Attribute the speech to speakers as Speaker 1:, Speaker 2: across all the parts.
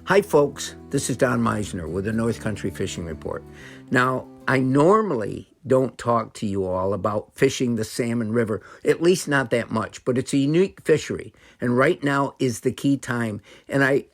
Speaker 1: Hi folks, this is Don Meisner with the North Country Fishing Report. Now, I normally don't talk to you all about fishing the Salmon River, at least not that much, but it's a unique fishery, and right now is the key time. And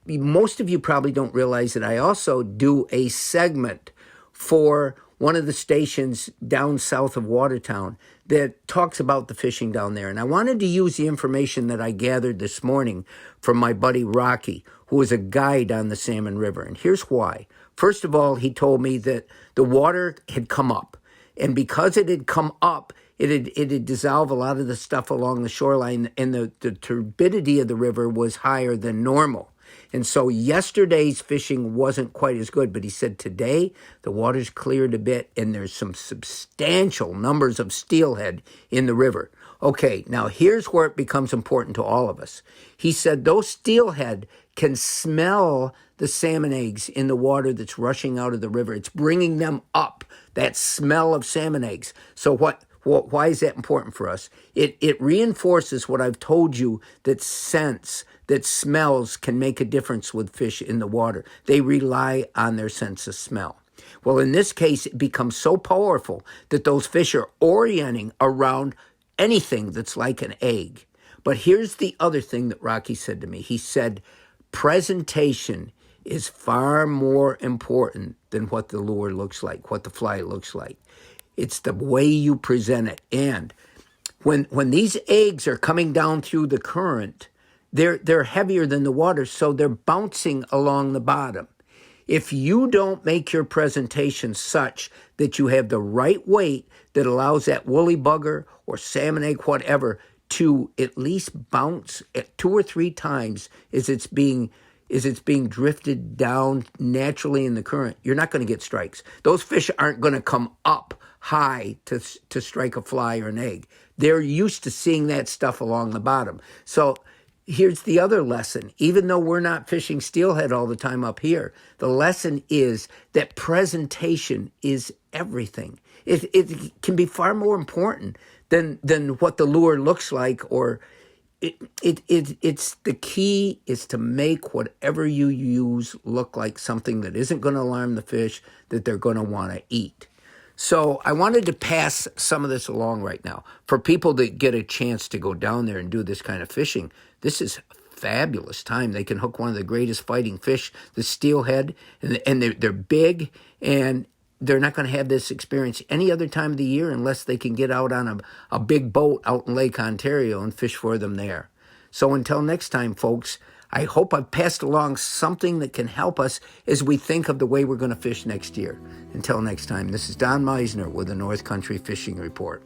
Speaker 1: most of you probably don't realize that I also do a segment for one of the stations down south of Watertown that talks about the fishing down there. And I wanted to use the information that I gathered this morning from my buddy Rocky, who is a guide on the Salmon River. And here's why. First of all, he told me that the water had come up. And because it had come up, it had dissolved a lot of the stuff along the shoreline, and the turbidity of the river was higher than normal. And so yesterday's fishing wasn't quite as good, but he said today the water's cleared a bit and there's some substantial numbers of steelhead in the river. Okay, now here's where it becomes important to all of us. He said those steelhead can smell the salmon eggs in the water that's rushing out of the river. It's bringing them up, that smell of salmon eggs. So why is that important for us? It reinforces what I've told you, that sense, that smells can make a difference with fish in the water. They rely on their sense of smell. Well, in this case, it becomes so powerful that those fish are orienting around anything that's like an egg. But here's the other thing that Rocky said to me. He said, presentation is far more important than what the lure looks like, what the fly looks like. It's the way you present it. And when these eggs are coming down through the current, they're heavier than the water, so they're bouncing along the bottom. If you don't make your presentation such that you have the right weight that allows that woolly bugger or salmon egg, whatever, to at least bounce at 2 or 3 times as it's being drifted down naturally in the current, you're not going to get strikes. Those fish aren't going to come up high to strike a fly or an egg. They're used to seeing that stuff along the bottom. So here's the other lesson. Even though we're not fishing steelhead all the time up here, the lesson is that presentation is everything. It can be far more important than what the lure looks like, or it's the key is to make whatever you use look like something that isn't going to alarm the fish, that they're going to want to eat. So I wanted to pass some of this along right now. For people that get a chance to go down there and do this kind of fishing, this is a fabulous time. They can hook one of the greatest fighting fish, the steelhead, and they're big, and they're not going to have this experience any other time of the year unless they can get out on a big boat out in Lake Ontario and fish for them there. So until next time, folks, I hope I've passed along something that can help us as we think of the way we're going to fish next year. Until next time, this is Don Meisner with the North Country Fishing Report.